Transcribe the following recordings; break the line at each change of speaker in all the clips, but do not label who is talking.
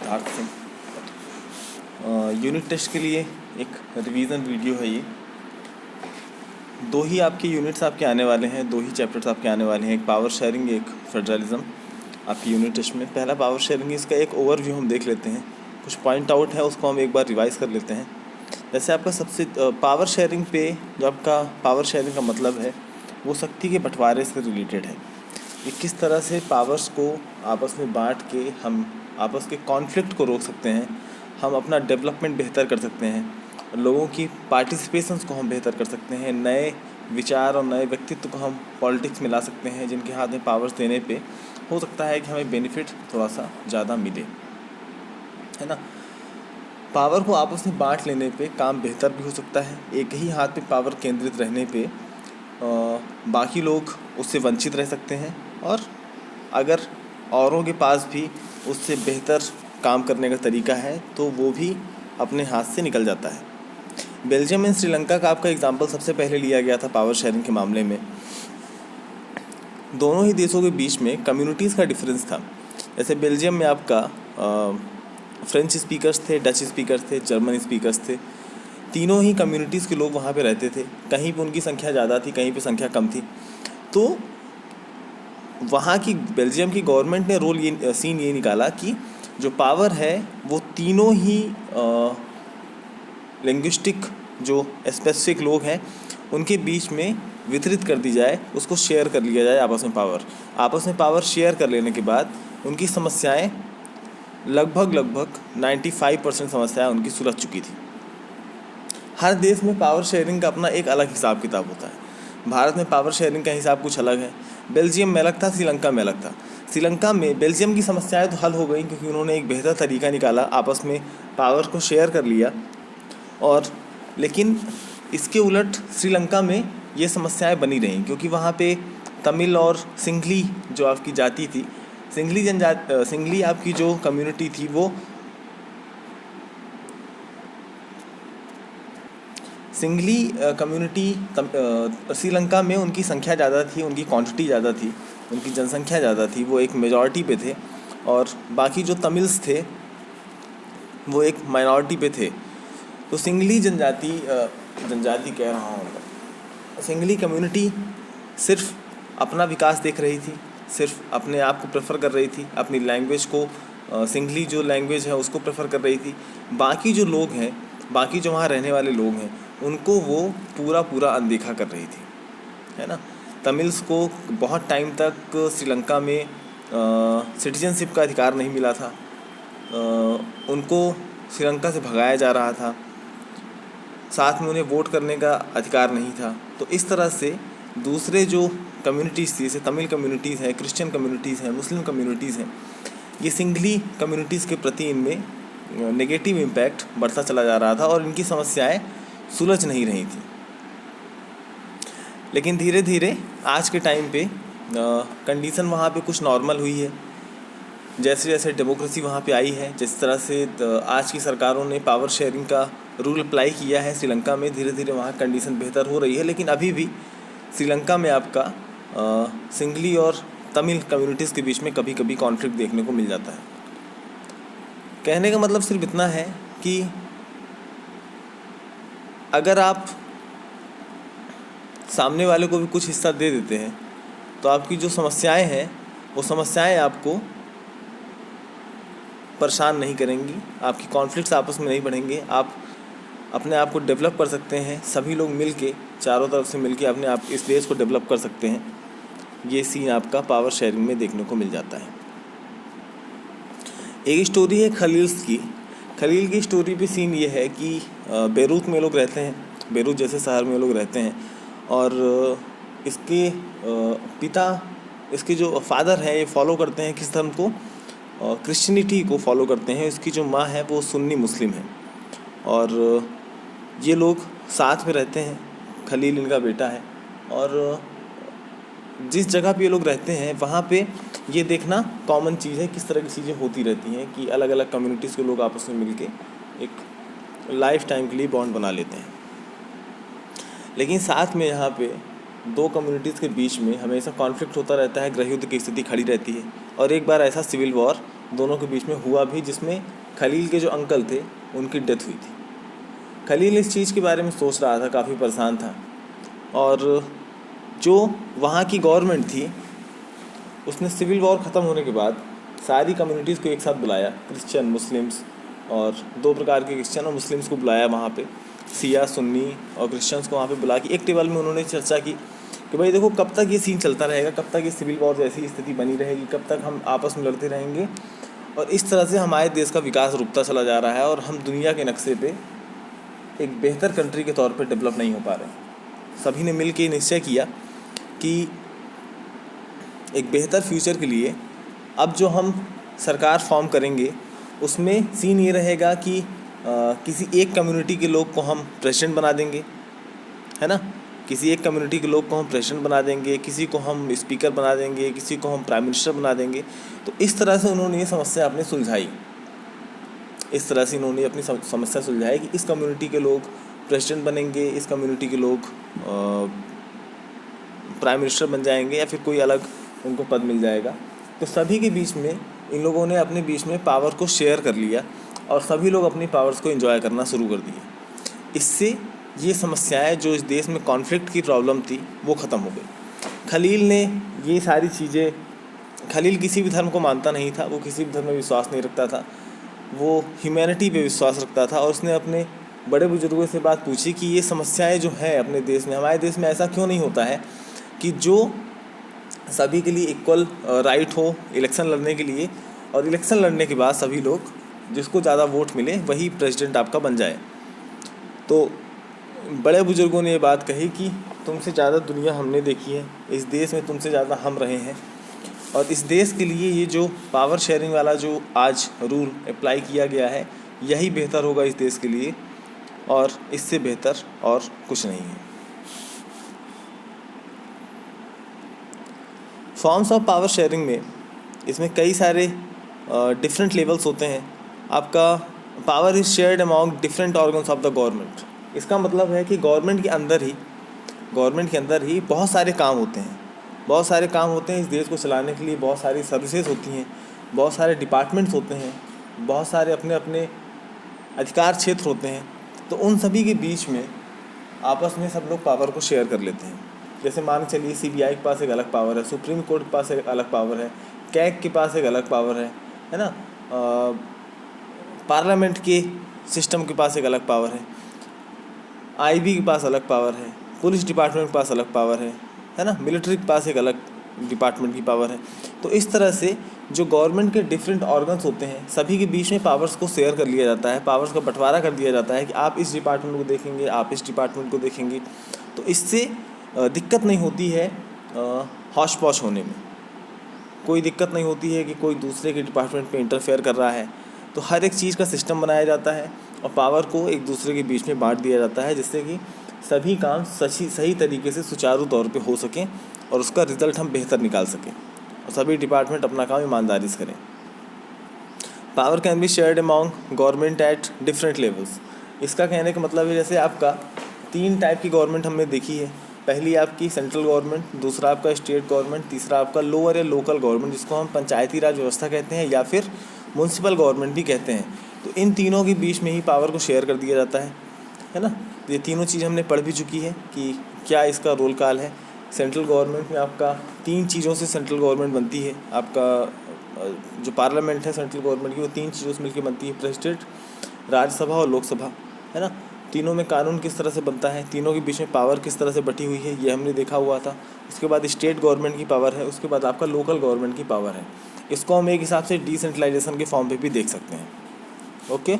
Siddharth Singh. Unit test के लिए एक रिवीजन वीडियो है ये। दो ही आपके यूनिट्स आपके आने वाले हैं, दो ही चैप्टर्स आपके आने वाले हैं, एक पावर शेयरिंग, एक फेडरलिज्म आपकी यूनिट टेस्ट में। पहला पावर शेयरिंग, इसका एक ओवरव्यू हम देख लेते हैं, कुछ पॉइंट आउट है उसको हम एक बार रिवाइज कर लेते हैं। जैसे आपका सबसे पावर शेयरिंग पे जो आपका पावर शेयरिंग का मतलब है वो शक्ति के बंटवारे से रिलेटेड है कि किस तरह से पावर्स को आपस में बांट के हम आपस के कॉन्फ्लिक्ट को रोक सकते हैं, हम अपना डेवलपमेंट बेहतर कर सकते हैं, लोगों की पार्टिसिपेशंस को हम बेहतर कर सकते हैं, नए विचार और नए व्यक्तित्व को हम पॉलिटिक्स में ला सकते हैं, जिनके हाथ में पावर्स देने पे हो सकता है कि हमें बेनिफिट थोड़ा सा ज़्यादा मिले, है ना। पावर को आपस में बांट लेने पे काम बेहतर भी हो सकता है। एक ही हाथ पे पावर केंद्रित रहने पे बाकी लोग उससे वंचित रह सकते हैं, और अगर औरों के पास भी उससे बेहतर काम करने का तरीका है तो वो भी अपने हाथ से निकल जाता है। बेल्जियम एंड श्रीलंका का आपका एग्जाम्पल सबसे पहले लिया गया था पावर शेयरिंग के मामले में। दोनों ही देशों के बीच में कम्युनिटीज़ का डिफरेंस था। जैसे बेल्जियम में आपका फ्रेंच स्पीकर्स थे, डच स्पीकर्स थे, जर्मन स्पीकर्स थे। तीनों ही कम्युनिटीज़ के लोग वहाँ पे रहते थे। कहीं पे उनकी संख्या ज़्यादा थी, कहीं पे संख्या कम थी। तो वहाँ की बेल्जियम की गवर्नमेंट ने सीन ये निकाला कि जो पावर है वो तीनों ही लिंग्विस्टिक जो स्पेसिफिक लोग हैं उनके बीच में वितरित कर दी जाए, उसको शेयर कर लिया जाए आपस में पावर शेयर कर लेने के बाद उनकी समस्याएं लगभग 95% समस्याएं उनकी सुलझ चुकी थी। हर देश में पावर शेयरिंग का अपना एक अलग हिसाब किताब होता है। भारत में पावर शेयरिंग का हिसाब कुछ अलग है, बेल्जियम में अलग था, श्रीलंका में अलग था। श्रीलंका में बेल्जियम की समस्याएं तो हल हो गई क्योंकि उन्होंने एक बेहतर तरीका निकाला, आपस में पावर को शेयर कर लिया। और लेकिन इसके उलट श्रीलंका में ये समस्याएं बनी रहीं क्योंकि वहाँ पे तमिल और सिंघली जो आपकी जाति थी, सिंघली आपकी जो कम्युनिटी थी वो सिंघली कम्युनिटी श्रीलंका में उनकी संख्या ज़्यादा थी, उनकी क्वांटिटी ज़्यादा थी, उनकी जनसंख्या ज़्यादा थी, वो एक मेजॉरिटी पे थे। और बाकी जो तमिल्स थे वो एक माइनॉरिटी पे थे। तो सिंघली जनजाति कह रहा हूँ, सिंघली कम्युनिटी सिर्फ अपना विकास देख रही थी, सिर्फ अपने आप को प्रेफर कर रही थी, अपनी लैंग्वेज को सिंघली जो लैंग्वेज है उसको प्रेफर कर रही थी। बाकी जो लोग हैं, बाकी जो वहाँ रहने वाले लोग हैं, उनको वो पूरा अनदेखा कर रही थी, है ना। तमिल्स को बहुत टाइम तक श्रीलंका में सिटीजनशिप का अधिकार नहीं मिला था, उनको श्रीलंका से भगाया जा रहा था, साथ में उन्हें वोट करने का अधिकार नहीं था। तो इस तरह से दूसरे जो कम्युनिटीज़ थी, जैसे तमिल कम्युनिटीज़ हैं, क्रिश्चियन कम्युनिटीज़ हैं, मुस्लिम कम्युनिटीज़ हैं, ये सिंघली कम्युनिटीज़ के प्रति इनमें नेगेटिव इम्पैक्ट बढ़ता चला जा रहा था और इनकी समस्याएं सुलझ नहीं रही थी। लेकिन धीरे धीरे आज के टाइम पे कंडीशन वहाँ पे कुछ नॉर्मल हुई है। जैसे जैसे डेमोक्रेसी वहाँ पे आई है, जिस तरह से आज की सरकारों ने पावर शेयरिंग का रूल अप्लाई किया है श्रीलंका में, धीरे धीरे वहाँ कंडीशन बेहतर हो रही है। लेकिन अभी भी श्रीलंका में आपका सिंघली और तमिल कम्युनिटीज़ के बीच में कभी कभी कॉन्फ्लिक्ट देखने को मिल जाता है। कहने का मतलब सिर्फ इतना है कि अगर आप सामने वाले को भी कुछ हिस्सा दे देते हैं तो आपकी जो समस्याएं हैं वो समस्याएं आपको परेशान नहीं करेंगी, आपकी कॉन्फ्लिक्ट्स आपस में नहीं बढ़ेंगे, आप अपने आप को डेवलप कर सकते हैं। सभी लोग मिल के, चारों तरफ से मिल के अपने आप इस देश को डेवलप कर सकते हैं। ये सीन आपका पावर शेयरिंग में देखने को मिल जाता है। एक स्टोरी है खलील की स्टोरी पे सीन ये है कि बेरूत में लोग रहते हैं, बेरूत जैसे शहर में लोग रहते हैं, और इसके पिता, इसके जो फादर हैं, ये फॉलो करते हैं किस धर्म को, क्रिश्चियनिटी को फॉलो करते हैं। इसकी जो माँ है वो सुन्नी मुस्लिम है, और ये लोग साथ में रहते हैं। खलील इनका बेटा है, और जिस जगह पे ये लोग रहते हैं वहाँ पे ये देखना कॉमन चीज़ है किस तरह की चीज़ें होती रहती हैं कि अलग अलग कम्युनिटीज़ के लोग आपस में मिलके एक लाइफ टाइम के लिए बॉन्ड बना लेते हैं। लेकिन साथ में यहाँ पे दो कम्युनिटीज़ के बीच में हमेशा कॉन्फ्लिक्ट होता रहता है, गृह युद्ध की स्थिति खड़ी रहती है। और एक बार ऐसा सिविल वॉर दोनों के बीच में हुआ भी, जिसमें खलील के जो अंकल थे उनकी डेथ हुई थी। खलील इस चीज़ के बारे में सोच रहा था, काफ़ी परेशान था, और जो वहाँ की गवर्नमेंट थी उसने सिविल वॉर ख़त्म होने के बाद सारी कम्युनिटीज़ को एक साथ बुलाया, क्रिश्चियन, मुस्लिम्स, और दो प्रकार के क्रिश्चियन और मुस्लिम्स को बुलाया वहाँ पे, सिया, सुन्नी और क्रिश्चियंस को वहाँ पे बुला के एक टेबल में उन्होंने चर्चा की कि भाई देखो कब तक ये सीन चलता रहेगा, कब तक ये सिविल वॉर जैसी स्थिति बनी रहेगी, कब तक हम आपस में लड़ते रहेंगे, और इस तरह से हमारे देश का विकास रुकता चला जा रहा है और हम दुनिया के नक्शे पे एक बेहतर कंट्री के तौर पे डेवलप नहीं हो पा रहे। सभी ने मिल के निश्चय किया कि एक बेहतर फ्यूचर के लिए अब जो हम सरकार फॉर्म करेंगे उसमें सीन ये रहेगा कि किसी एक कम्युनिटी के लोग को हम प्रेसिडेंट बना देंगे, है ना, किसी एक कम्युनिटी के लोग को हम प्रेसिडेंट बना देंगे, किसी को हम स्पीकर बना देंगे, किसी को हम प्राइम मिनिस्टर बना देंगे। तो इस तरह से उन्होंने ये समस्या अपनी सुलझाई, इस तरह से इन्होंने अपनी समस्या सुलझाई कि इस कम्युनिटी के लोग प्रेसिडेंट बनेंगे, इस कम्युनिटी के लोग प्राइम मिनिस्टर बन जाएंगे या फिर कोई अलग उनको पद मिल जाएगा। तो सभी के बीच में इन लोगों ने अपने बीच में पावर को शेयर कर लिया और सभी लोग अपनी पावर्स को एंजॉय करना शुरू कर दिए। इससे ये समस्याएं जो इस देश में कॉन्फ्लिक्ट की प्रॉब्लम थी वो ख़त्म हो गई। खलील ने ये सारी चीज़ें, खलील किसी भी धर्म को मानता नहीं था, वो किसी भी धर्म में विश्वास नहीं रखता था, वो ह्यूमैनिटी पे विश्वास रखता था, और उसने अपने बड़े बुजुर्गों से बात पूछी कि ये समस्याएं जो हैं अपने देश में, हमारे देश में ऐसा क्यों नहीं होता है कि जो सभी के लिए इक्वल राइट हो इलेक्शन लड़ने के लिए, और इलेक्शन लड़ने के बाद सभी लोग जिसको ज़्यादा वोट मिले वही प्रेसिडेंट आपका बन जाए। तो बड़े बुजुर्गों ने ये बात कही कि तुमसे ज़्यादा दुनिया हमने देखी है, इस देश में तुमसे ज़्यादा हम रहे हैं, और इस देश के लिए ये जो पावर शेयरिंग वाला जो आज रूल अप्लाई किया गया है यही बेहतर होगा इस देश के लिए, और इससे बेहतर और कुछ नहीं है। फॉर्म्स ऑफ पावर शेयरिंग में इसमें कई सारे डिफरेंट लेवल्स होते हैं। आपका power is shared among different organs of the government. इसका मतलब है कि गवर्नमेंट के अंदर ही बहुत सारे काम होते हैं, बहुत सारे काम होते हैं। इस देश को चलाने के लिए बहुत सारी सर्विसेज होती हैं, बहुत सारे डिपार्टमेंट्स होते हैं, बहुत सारे अपने अपने अधिकार क्षेत्र होते हैं। तो उन सभी के बीच में आपस में सब लोग पावर को शेयर कर लेते हैं। जैसे मान चलिए CBI के पास एक अलग पावर है, सुप्रीम कोर्ट के पास एक अलग पावर है, कैग के पास एक अलग पावर है ना, पार्लियामेंट के सिस्टम के पास एक अलग पावर है, IB के पास अलग पावर है, पुलिस डिपार्टमेंट के पास अलग पावर है ना, मिलिट्री के पास एक अलग डिपार्टमेंट की पावर है। तो इस तरह से जो गवर्नमेंट के डिफरेंट ऑर्गन्स होते हैं सभी के बीच में पावर्स को शेयर कर लिया जाता है, पावर्स का बंटवारा कर दिया जाता है कि आप इस डिपार्टमेंट को देखेंगे, आप इस डिपार्टमेंट को देखेंगे। तो इससे दिक्कत नहीं होती है हौश पौश होने में, कोई दिक्कत नहीं होती है कि कोई दूसरे के डिपार्टमेंट में इंटरफेयर कर रहा है। तो हर एक चीज़ का सिस्टम बनाया जाता है और पावर को एक दूसरे के बीच में बांट दिया जाता है, जिससे कि सभी काम सही तरीके से सुचारू तौर पे हो सकें और उसका रिज़ल्ट हम बेहतर निकाल सकें और सभी डिपार्टमेंट अपना काम ईमानदारी से करें। Power can be shared among government at different levels. इसका कहने का मतलब है जैसे आपका 3 टाइप की गवर्नमेंट हमने देखी है। पहली आपकी सेंट्रल गवर्नमेंट, दूसरा आपका स्टेट गवर्नमेंट, तीसरा आपका लोअर या लोकल गवर्नमेंट जिसको हम पंचायती राज व्यवस्था कहते हैं या फिर म्यूनसिपल गवर्नमेंट भी कहते हैं। तो इन तीनों के बीच में ही पावर को शेयर कर दिया जाता है ना। ये तीनों चीज़ हमने पढ़ भी चुकी है कि क्या इसका रोल काल है। सेंट्रल गवर्नमेंट में आपका 3 चीज़ों से सेंट्रल गवर्नमेंट बनती है। आपका जो पार्लियामेंट है सेंट्रल गवर्नमेंट की वो 3 चीज़ों से मिलकर बनती है, प्रेसिडेंट, राज्यसभा और लोकसभा, है ना। तीनों में कानून किस तरह से बनता है, तीनों के बीच में पावर किस तरह से बटी हुई है, ये हमने देखा हुआ था। उसके बाद स्टेट गवर्नमेंट की पावर है, उसके बाद आपका लोकल गवर्नमेंट की पावर है। इसको हम एक हिसाब से डिसेंट्रलाइजेशन के फॉर्म पे भी देख सकते हैं। ओके,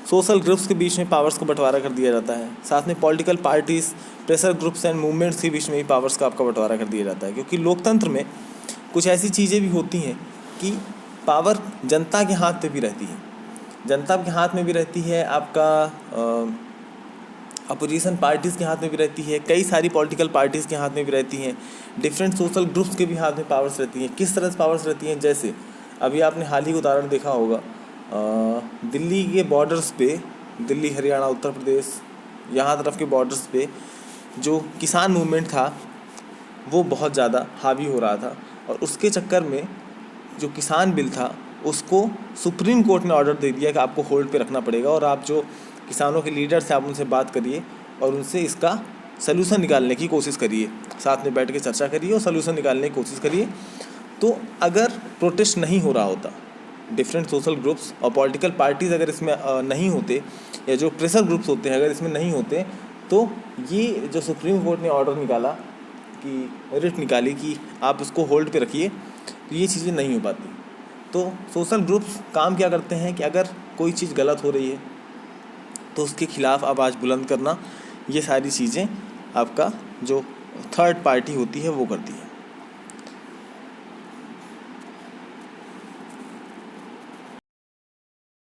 सोशल ग्रुप्स के बीच में पावर्स को बंटवारा कर दिया जाता है। साथ में political parties, pressure groups and movements के बीच में भी पावर्स का आपका बंटवारा कर दिया जाता है, क्योंकि लोकतंत्र में कुछ ऐसी चीज़ें भी होती हैं कि पावर जनता के हाथ पे भी रहती है, जनता के हाथ में भी रहती है, आपका अपोजिशन पार्टीज़ के हाथ में भी रहती है, कई सारी पॉलिटिकल पार्टीज़ के हाथ में भी रहती हैं, डिफरेंट सोशल ग्रुप्स के भी हाथ में पावर्स रहती हैं। किस तरह से पावर्स रहती हैं, जैसे अभी आपने हाल ही उदाहरण देखा होगा, दिल्ली के बॉर्डर्स पे, दिल्ली, हरियाणा, उत्तर प्रदेश, यहाँ तरफ के बॉर्डर्स पे जो किसान मूवमेंट था वो बहुत ज़्यादा हावी हो रहा था और उसके चक्कर में जो किसान बिल था उसको सुप्रीम कोर्ट ने ऑर्डर दे दिया कि आपको होल्ड पे रखना पड़ेगा, और आप जो किसानों के लीडर्स हैं आप उनसे बात करिए और उनसे इसका सलूशन निकालने की कोशिश करिए, साथ में बैठ के चर्चा करिए और सलूशन निकालने की कोशिश करिए। तो अगर प्रोटेस्ट नहीं हो रहा होता, डिफरेंट सोशल ग्रुप्स और पॉलिटिकल पार्टीज़ अगर इसमें नहीं होते, या जो प्रेशर ग्रुप्स होते हैं अगर इसमें नहीं होते, तो ये जो सुप्रीम कोर्ट ने ऑर्डर निकाला कि रिट निकाली कि आप इसको होल्ड पे रखिए, तो ये चीज़ें नहीं हो पाती। तो सोशल ग्रुप्स काम क्या करते हैं कि अगर कोई चीज़ गलत हो रही है तो उसके खिलाफ़ आवाज़ बुलंद करना, ये सारी चीज़ें आपका जो थर्ड पार्टी होती है वो करती है।